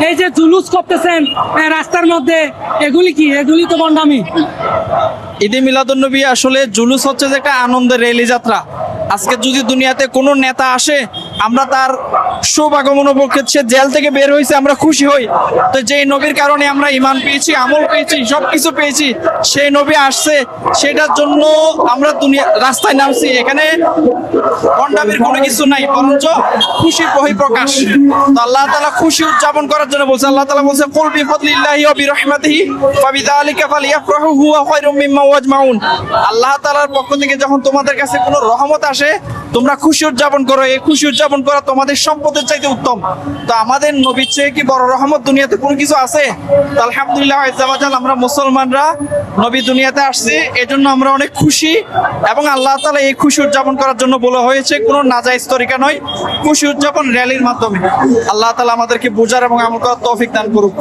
এই যে জুলুস করতেছেন রাস্তার মধ্যে, এগুলি কি? এগুলি তো বন্ডামি। ঈদে মিলাদুন্নবী আসলে জুলুস হচ্ছে যে একটা আনন্দের র্যালি যাত্রা। আজকে যদি দুনিয়াতে কোনো নেতা আসে, আমরা তার শুভাগমন উপলক্ষে সে জেল থেকে বের হয়েছে আমরা খুশি হই। তো যেই নবীর কারণে আমরা ঈমান পেয়েছি, আমল পেয়েছি, সবকিছু পেয়েছি, সেই নবী আসছে, সেটার জন্য আমরা দুনিয়া রাস্তায় নামছি। এখানে ভণ্ডামির কোনো কিছু নাই, বরঞ্চ খুশির বহিঃপ্রকাশ। তো আল্লাহ তাআলা খুশি উদযাপন করার জন্য বলছে, আল্লাহ তাআলা বলছে কুল বিফাদলিল্লাহি ওয়া বিরহমাতিহি ফাবিযালিকা ফালইফরাহু হুয়া খায়রুম মিম্মা ইয়াজমাউন। আল্লাহ তাআলার পক্ষ থেকে যখন তোমাদের কাছে কোনো রহমত আসে, তোমরা খুশি উদযাপন করো। এই খুশি উদযাপন করা তোমাদের সম্পদের চাইতে উত্তম। তো আমাদের নবীর চেয়ে কি বড় রহমত দুনিয়াতে কোনো কিছু আছে? তো আলহামদুলিল্লাহ আজ্জা ওয়া জাল, আমরা মুসলমানরা নবী দুনিয়াতে আসছে, এজন্য আমরা অনেক খুশি। এবং আল্লাহ তাআলা এই খুশি উদযাপন করার জন্য বলা হয়েছে, কোনো নাজায়েজ তরিকা নয়, খুশি উদযাপন র্যালির মাধ্যমে। আল্লাহ তাআলা আমাদেরকে বোঝার এবং আমল করার তৌফিক দান করুক।